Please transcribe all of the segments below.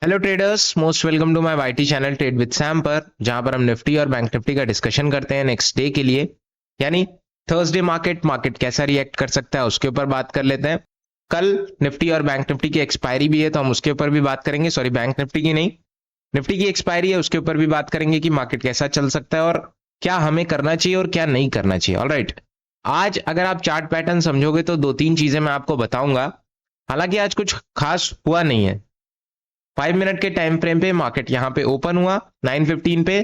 Hello traders, most welcome to my YT channel trade with Sam पर, जहां पर हम निफ्टी और बैंक निफ्टी का डिस्कशन करते हैं नेक्स्ट डे के लिए, यानी थर्सडे मार्केट कैसा रिएक्ट कर सकता है उसके ऊपर बात कर लेते हैं। कल निफ्टी और बैंक निफ्टी की एक्सपायरी भी है तो हम उसके ऊपर भी बात करेंगे। सॉरी, बैंक निफ्टी की नहीं, निफ्टी की एक्सपायरी है, उसके ऊपर भी बात करेंगे कि मार्केट कैसा चल सकता है और क्या हमें करना चाहिए और क्या नहीं करना चाहिए। ऑलराइट, आज अगर आप चार्ट पैटर्न समझोगे तो दो तीन चीजें मैं आपको बताऊंगा। हालांकि आज कुछ खास हुआ नहीं है। 5 मिनट के टाइम फ्रेम पे मार्केट यहां पे ओपन हुआ 9:15 पे,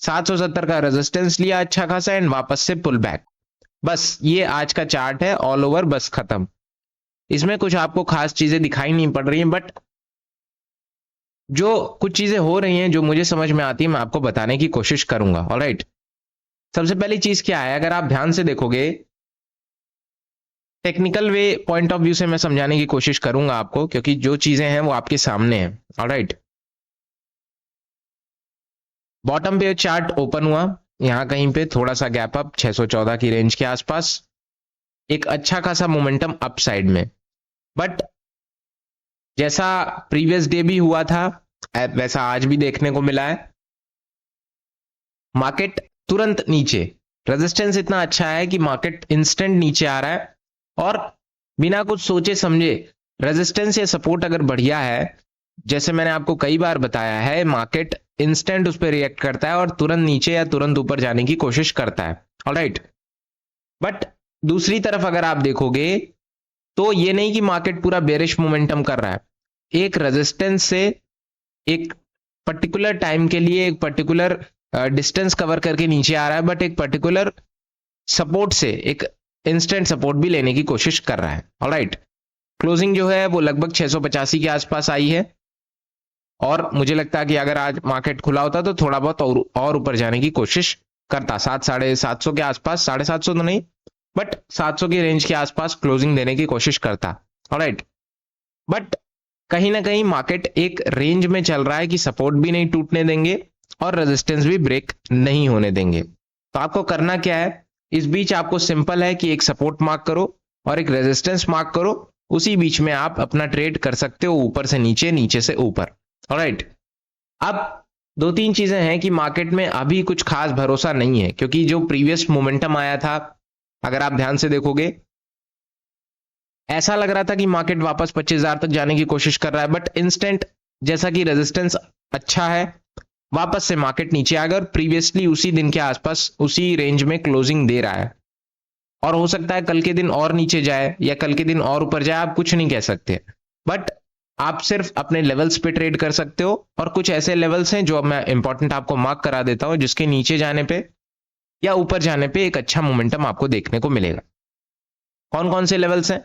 770 का रेजिस्टेंस लिया अच्छा खासा एंड वापस से पुल बैक। बस ये आज का चार्ट है, ऑल ओवर, बस खत्म। इसमें कुछ आपको खास चीजें दिखाई नहीं पड़ रही हैं, बट जो कुछ चीजें हो रही हैं जो मुझे समझ में आती है मैं आपको बताने की कोशिश करूंगा। ऑलराइट, सबसे पहली चीज क्या है, अगर आप ध्यान से देखोगे, technical way point of view से मैं समझाने की कोशिश करूंगा आपको, क्योंकि जो चीजें हैं वो आपके सामने हैं। ऑलराइट, बॉटम पे चार्ट ओपन हुआ, यहां कहीं पे थोड़ा सा गैप अप 614 की रेंज के आसपास, एक अच्छा खासा मोमेंटम अप साइड में। बट जैसा प्रीवियस डे भी हुआ था वैसा आज भी देखने को मिला है। मार्केट तुरंत नीचे, रेजिस्टेंस इतना अच्छा है कि मार्केट इंस्टेंट नीचे आ रहा है और बिना कुछ सोचे समझे, रेजिस्टेंस या सपोर्ट अगर बढ़िया है, जैसे मैंने आपको कई बार बताया है, मार्केट इंस्टेंट उस पर रिएक्ट करता है और तुरंत नीचे या तुरंत ऊपर जाने की कोशिश करता है। ऑलराइट, बट दूसरी तरफ अगर आप देखोगे तो ये नहीं कि मार्केट पूरा बेरिश मोमेंटम कर रहा है। एक रेजिस्टेंस से एक पर्टिकुलर टाइम के लिए एक पर्टिकुलर डिस्टेंस कवर करके नीचे आ रहा है, बट एक पर्टिकुलर सपोर्ट से एक इंस्टेंट सपोर्ट भी लेने की कोशिश कर रहा है। ऑलराइट, क्लोजिंग जो है वो लगभग 685 के आसपास आई है और मुझे लगता है कि अगर आज मार्केट खुला होता तो थोड़ा बहुत और ऊपर जाने की कोशिश करता, 700-750 के आसपास, 750 तो नहीं बट 700 की रेंज के आसपास क्लोजिंग देने की कोशिश करता। ऑलराइट, बट कहीं ना कहीं मार्केट एक रेंज में चल रहा है कि सपोर्ट भी नहीं टूटने देंगे और रेजिस्टेंस भी ब्रेक नहीं होने देंगे। तो आपको करना क्या है, इस बीच आपको सिंपल है कि एक सपोर्ट मार्क करो और एक रेजिस्टेंस मार्क करो, उसी बीच में आप अपना ट्रेड कर सकते हो, ऊपर से नीचे, नीचे से ऊपर। ऑलराइट, अब दो तीन चीजें हैं कि मार्केट में अभी कुछ खास भरोसा नहीं है, क्योंकि जो प्रीवियस मोमेंटम आया था, अगर आप ध्यान से देखोगे, ऐसा लग रहा था कि मार्केट वापस 25,000 तक जाने की कोशिश कर रहा है, बट इंस्टेंट जैसा कि रेजिस्टेंस अच्छा है, वापस से मार्केट नीचे आ गया और प्रीवियसली उसी दिन के आसपास उसी रेंज में क्लोजिंग दे रहा है। और हो सकता है कल के दिन और नीचे जाए या कल के दिन और ऊपर जाए, आप कुछ नहीं कह सकते, बट आप सिर्फ अपने लेवल्स पे ट्रेड कर सकते हो। और कुछ ऐसे लेवल्स हैं जो मैं इंपॉर्टेंट आपको मार्क करा देता हूं, जिसके नीचे जाने पे या ऊपर जाने पे एक अच्छा मोमेंटम आपको देखने को मिलेगा। कौन कौन से लेवल्स हैं?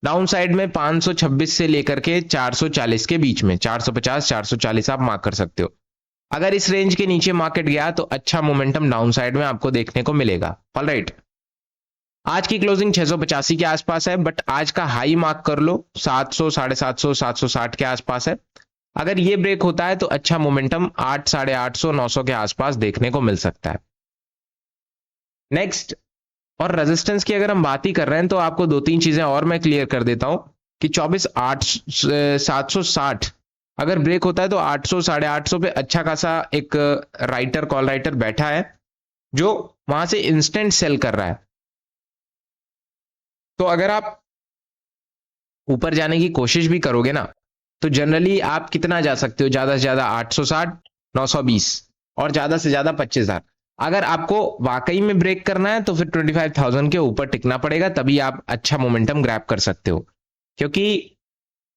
डाउन साइड में 526 से लेकर के 440 के बीच में, 450 440 आप मार्क कर सकते हो। अगर इस रेंज के नीचे मार्केट गया तो अच्छा मोमेंटम डाउन साइड में आपको देखने को मिलेगा। ऑलराइट, आज की क्लोजिंग 685 के आसपास है, बट आज का हाई मार्क कर लो 700, 750, 760 के आसपास है। अगर ये ब्रेक होता है तो अच्छा मोमेंटम 800, 850, 900 के आसपास देखने को मिल सकता है। नेक्स्ट, और रेजिस्टेंस की अगर हम बात ही कर रहे हैं तो आपको दो तीन चीजें और मैं क्लियर कर देता हूं कि 760 अगर ब्रेक होता है तो 800, 850 पे अच्छा खासा एक राइटर, कॉल राइटर बैठा है जो वहां से इंस्टेंट सेल कर रहा है। तो अगर आप ऊपर जाने की कोशिश भी करोगे ना, तो जनरली आप कितना जा सकते हो, ज्यादा से ज्यादा 860, 920 और ज्यादा से ज्यादा 25,000। अगर आपको वाकई में ब्रेक करना है तो फिर 25,000 के ऊपर टिकना पड़ेगा, तभी आप अच्छा मोमेंटम ग्रैब कर सकते हो। क्योंकि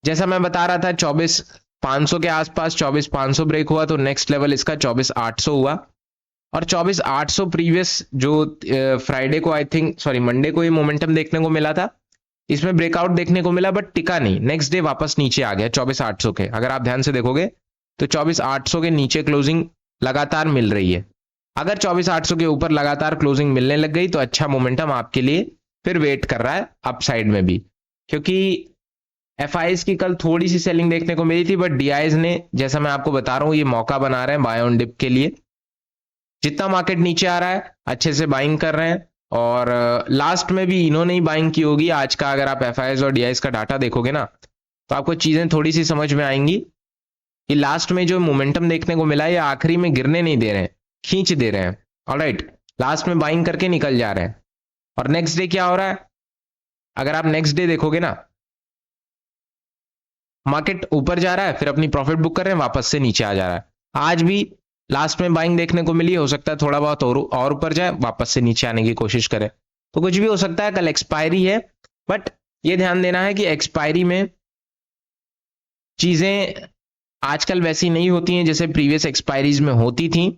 जैसा मैं बता रहा था, 24,500 के आसपास 24,500 ब्रेक हुआ तो नेक्स्ट लेवल इसका 24,800 हुआ, और 24,800 प्रीवियस जो फ्राइडे को, आई थिंक सॉरी मंडे को ये मोमेंटम देखने को मिला था, इसमें ब्रेकआउट देखने को मिला बट टिका नहीं, नेक्स्ट डे वापस नीचे आ गया 24,800 के। अगर आप ध्यान से देखोगे तो 24,800 के नीचे क्लोजिंग लगातार मिल रही है। अगर 24,800 के ऊपर लगातार क्लोजिंग मिलने लग गई तो अच्छा मोमेंटम आपके लिए फिर वेट कर रहा है अपसाइड में भी, क्योंकि एफआईज की कल थोड़ी सी सेलिंग देखने को मिली थी, बट डीआईज ने, जैसा मैं आपको बता रहा हूं, ये मौका बना रहे हैं बाय ऑन डिप के लिए। जितना मार्केट नीचे आ रहा है अच्छे से बाइंग कर रहे हैं, और लास्ट में भी इन्होंने ही बाइंग की होगी। आज का अगर आप एफआईज और डीआईज का डाटा देखोगे ना तो आपको चीजें थोड़ी सी समझ में आएंगी कि लास्ट में जो मोमेंटम देखने को मिला है ये आखिरी में गिरने नहीं दे रहे हैं, खींच दे रहे हैं। ऑलराइट, लास्ट में बाइंग करके निकल जा रहे हैं। और नेक्स्ट डे क्या हो रहा है, अगर आप नेक्स्ट डे देखोगे ना, मार्केट ऊपर जा रहा है, फिर अपनी प्रॉफिट बुक कर रहे हैं, वापस से नीचे आ जा रहा है। आज भी लास्ट में बाइंग देखने को मिली, हो सकता है थोड़ा बहुत और ऊपर जाए, वापस से नीचे आने की कोशिश करे, तो कुछ भी हो सकता है। कल एक्सपायरी है, बट ये ध्यान देना है कि एक्सपायरी में चीजें आजकल वैसी नहीं होती हैं जैसे प्रीवियस एक्सपायरीज में होती थी,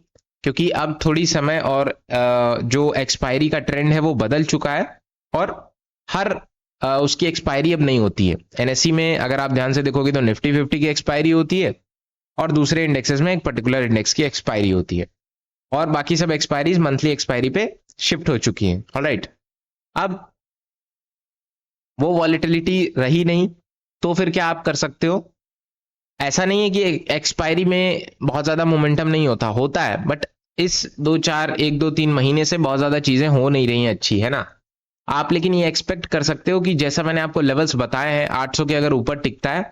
क्योंकि अब थोड़ी समय और जो एक्सपायरी का ट्रेंड है वो बदल चुका है, और हर उसकी एक्सपायरी अब नहीं होती है। एनएससी में अगर आप ध्यान से देखोगे तो निफ्टी 50 की एक्सपायरी होती है, और दूसरे इंडेक्सेस में एक पर्टिकुलर इंडेक्स की एक्सपायरी होती है, और बाकी सब एक्सपायरीज मंथली एक्सपायरी पे शिफ्ट हो चुकी हैं। ऑलराइट, अब वो वॉलेटिलिटी रही नहीं, तो फिर क्या आप कर सकते हो, ऐसा नहीं है कि एक्सपायरी में बहुत ज्यादा मोमेंटम नहीं होता है, बट इस 1 2 3 महीने से बहुत ज्यादा चीजें हो नहीं रही हैं अच्छी, है ना। आप लेकिन ये एक्सपेक्ट कर सकते हो कि जैसा मैंने आपको लेवल्स बताए हैं, 800 के अगर ऊपर टिकता है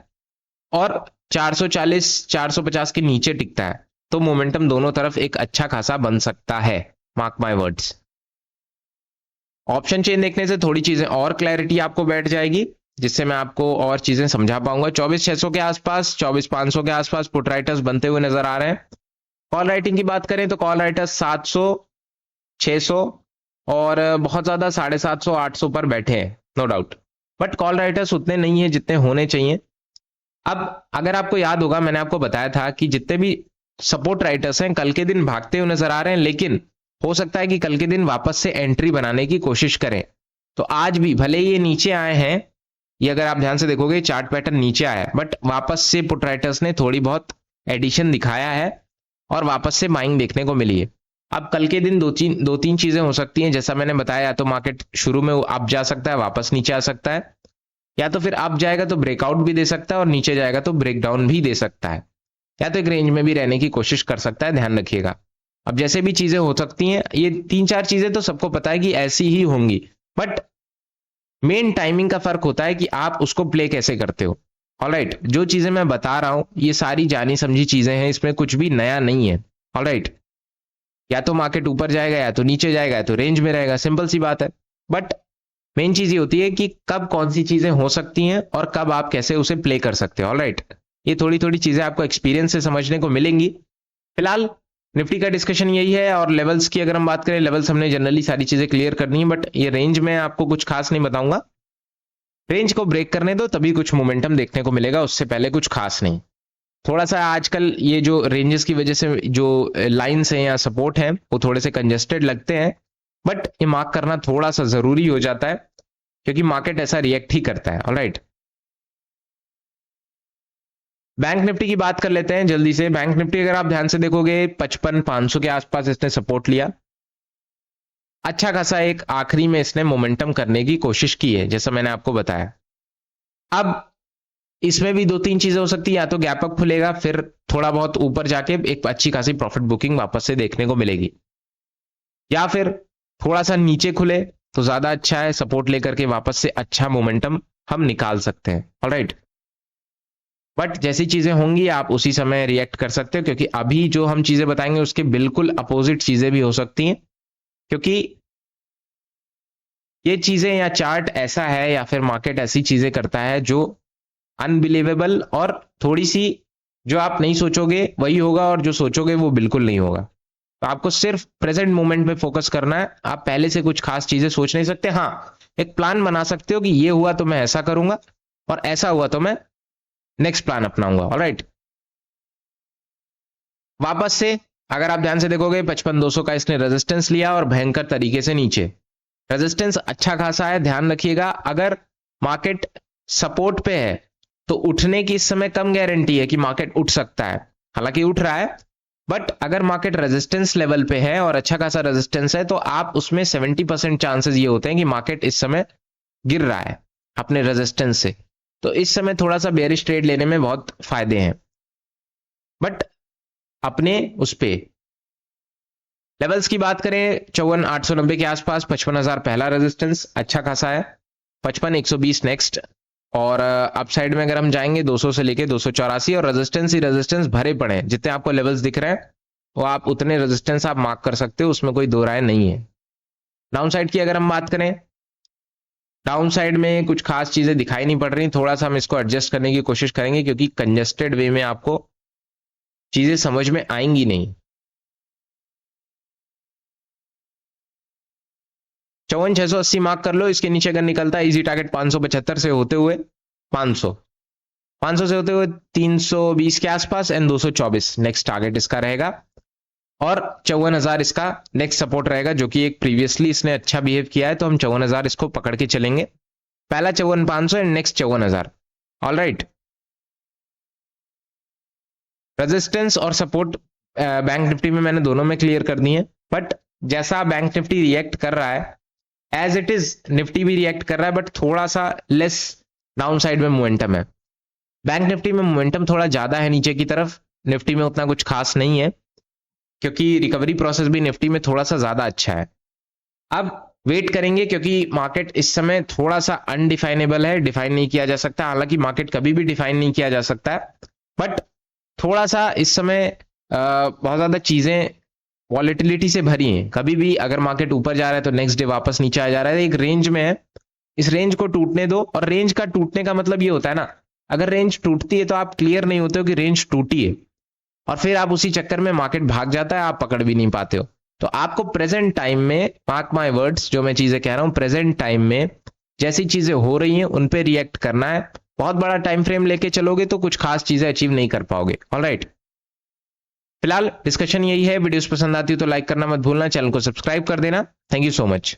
और 440 450 के नीचे टिकता है, तो मोमेंटम दोनों तरफ एक अच्छा खासा बन सकता है। Mark my words. Option chain देखने से थोड़ी चीजें और क्लैरिटी आपको बैठ जाएगी, जिससे मैं आपको और चीजें समझा पाऊंगा। 24,600 के आसपास, 24,500 के आसपास पुट राइटर्स बनते हुए नजर आ रहे हैं। कॉल राइटिंग की बात करें तो कॉल राइटर्स 700, 600 और बहुत ज्यादा 750, 800 पर बैठे हैं, no doubt, but call writers उतने नहीं है जितने होने चाहिए। अब अगर आपको याद होगा, मैंने आपको बताया था कि जितने भी सपोर्ट राइटर्स हैं कल के दिन भागते हुए नजर आ रहे हैं, लेकिन हो सकता है कि कल के दिन वापस से एंट्री बनाने की कोशिश करें। तो आज भी भले ये नीचे आए हैं, ये अगर आप ध्यान से देखोगे चार्ट पैटर्न नीचे आया है, बट वापस से पुट राइटर्स ने थोड़ी बहुत एडिशन दिखाया है और वापस से बाइंग देखने को मिली है। अब कल के दिन दो तीन चीजें हो सकती हैं, जैसा मैंने बताया, या तो मार्केट शुरू में अप जा सकता है, वापस नीचे आ सकता है, या तो फिर अप जाएगा तो ब्रेकआउट भी दे सकता है और नीचे जाएगा तो ब्रेकडाउन भी दे सकता है, या तो एक रेंज में भी रहने की कोशिश कर सकता है, ध्यान रखिएगा। अब जैसे भी चीजें हो सकती हैं, ये 3 4 चीजें तो सबको पता है कि ऐसी ही होंगी, बट मेन टाइमिंग का फर्क होता है कि आप उसको प्ले कैसे करते हो। ऑलराइट, जो चीजें मैं बता रहा हूं ये सारी जानी समझी चीजें हैं, इसमें कुछ भी नया नहीं है। ऑलराइट, या तो मार्केट ऊपर जाएगा या तो नीचे जाएगा या तो रेंज में रहेगा, सिंपल सी बात है। बट मेन चीज ये होती है कि कब कौन सी चीजें हो सकती हैं और कब आप कैसे उसे प्ले कर सकते हो। ऑलराइट, ये थोड़ी थोड़ी चीजें आपको एक्सपीरियंस से समझने को मिलेंगी। फिलहाल निफ्टी का डिस्कशन यही है, और लेवल्स की अगर हम बात करें, लेवल्स हमने जनरली सारी चीजें क्लियर करनी है, बट ये रेंज में आपको कुछ खास नहीं बताऊंगा। रेंज को ब्रेक करने दो, तभी कुछ मोमेंटम देखने को मिलेगा, उससे पहले कुछ खास नहीं। थोड़ा सा आजकल ये जो रेंजेस की वजह से जो लाइंस हैं या सपोर्ट हैं वो थोड़े से कंजेस्टेड लगते हैं, बट ये मार्क करना थोड़ा सा जरूरी हो जाता है, क्योंकि मार्केट ऐसा रिएक्ट ही करता है। ऑलराइट, बैंक निफ्टी की बात कर लेते हैं जल्दी से। बैंक निफ्टी अगर आप ध्यान से देखोगे 55,500 के आसपास इसने सपोर्ट लिया, अच्छा खासा एक आखिरी में इसने मोमेंटम करने की कोशिश की है, जैसा मैंने आपको बताया। अब इसमें भी 2 3 चीजें हो सकती है, या तो गैप अप खुलेगा, फिर थोड़ा बहुत ऊपर जाके एक अच्छी खासी प्रॉफिट बुकिंग वापस से देखने को मिलेगी, या फिर थोड़ा सा नीचे खुले तो ज्यादा अच्छा है, सपोर्ट लेकर के वापस से अच्छा मोमेंटम हम निकाल सकते हैं। ऑलराइट, बट जैसी चीजें होंगी आप उसी समय रिएक्ट कर सकते हो, क्योंकि अभी जो हम चीजें बताएंगे उसके बिल्कुल अपोजिट चीजें भी हो सकती हैं, क्योंकि ये चीजें या चार्ट ऐसा है या फिर मार्केट ऐसी चीजें करता है जो अनबिलीवेबल, और थोड़ी सी जो आप नहीं सोचोगे वही होगा, और जो सोचोगे वो बिल्कुल नहीं होगा। तो आपको सिर्फ प्रेजेंट मोमेंट पे फोकस करना है, आप पहले से कुछ खास चीजें सोच नहीं सकते। हाँ, एक प्लान बना सकते हो कि ये हुआ तो मैं ऐसा करूंगा, और ऐसा हुआ तो मैं नेक्स्ट प्लान अपनाऊंगा। ऑलराइट, वापस से अगर आप ध्यान से देखोगे 55,200 का इसने रेजिस्टेंस लिया और भयंकर तरीके से नीचे, रेजिस्टेंस अच्छा खासा है, ध्यान रखिएगा। अगर मार्केट सपोर्ट पे है तो उठने की इस समय कम गारंटी है कि मार्केट उठ सकता है, हालांकि उठ रहा है, बट अगर मार्केट रेजिस्टेंस लेवल पे है और अच्छा खासा रेजिस्टेंस है, तो आप उसमें 70% चांसेस ये होते हैं कि मार्केट इस समय गिर रहा है अपने रेजिस्टेंस से, तो इस समय थोड़ा सा बेयरिश ट्रेड लेने में बहुत फायदे हैं। बट अपने उस पे लेवल्स की बात करें, 54,890 के आसपास 55,000 पहला रेजिस्टेंस अच्छा खासा है, 55,120 नेक्स्ट, और अप साइड में अगर हम जाएंगे 200 से लेके 284 और रेजिस्टेंस ही रेजिस्टेंस भरे पड़े हैं, जितने आपको लेवल्स दिख रहे हैं वो आप उतने रेजिस्टेंस आप मार्क कर सकते हो, उसमें कोई दो राय नहीं है। डाउन साइड की अगर हम बात करें, डाउन साइड में कुछ खास चीजें दिखाई नहीं पड़ रही, थोड़ा सा हम इसको एडजस्ट करने की कोशिश करेंगे क्योंकि कंजेस्टेड वे में आपको चीजें समझ में आएंगी नहीं। 54,680 मार्क कर लो, इसके नीचे अगर निकलता है इजी टारगेट 575 से होते हुए 500, 500 से होते हुए 320 के आसपास एंड 224 नेक्स्ट टारगेट इसका रहेगा। और 54,000 इसका नेक्स्ट सपोर्ट रहेगा, जो कि एक प्रीवियसली इसने अच्छा बिहेव किया है, तो हम 54,000 इसको पकड़ के चलेंगे। पहला 54,500 and next 54,000। All right, resistance और सपोर्ट बैंक निफ्टी में मैंने दोनों में क्लियर कर दी है, बट जैसा बैंक निफ्टी रिएक्ट कर रहा है एज इट इज निफ्टी भी रिएक्ट कर रहा है, बट थोड़ा सा लेस डाउन साइड में मोमेंटम है। बैंक निफ्टी में मोमेंटम थोड़ा ज्यादा है नीचे की तरफ, निफ्टी में उतना कुछ खास नहीं है क्योंकि रिकवरी प्रोसेस भी निफ्टी में थोड़ा सा ज्यादा अच्छा है। अब वेट करेंगे क्योंकि मार्केट इस समय थोड़ा सा अनडिफाइनेबल है, डिफाइन नहीं किया जा सकता, हालांकि मार्केट कभी भी डिफाइन नहीं किया जा सकता है, बट थोड़ा सा इस समय बहुत ज्यादा चीजें वॉलेटिलिटी से भरी हैं। कभी भी अगर मार्केट ऊपर जा रहा है तो नेक्स्ट डे वापस नीचे आ जा रहा है, एक रेंज में है, इस रेंज को टूटने दो। और रेंज का टूटने का मतलब ये होता है ना, अगर रेंज टूटती है तो आप क्लियर नहीं होते हो कि रेंज टूटी है, और फिर आप उसी चक्कर में मार्केट भाग जाता है, आप पकड़ भी नहीं पाते हो। तो आपको प्रेजेंट टाइम में, मार्क माय वर्ड्स, जो मैं चीजें कह रहा हूं, प्रेजेंट टाइम में जैसी चीजें हो रही हैं उन पे रिएक्ट करना है। बहुत बड़ा टाइम फ्रेम लेके चलोगे तो कुछ खास चीजें अचीव नहीं कर पाओगे। ऑलराइट, फिलहाल डिस्कशन यही है। वीडियोस पसंद आती हो तो लाइक करना मत भूलना, चैनल को सब्सक्राइब कर देना। Thank you so much.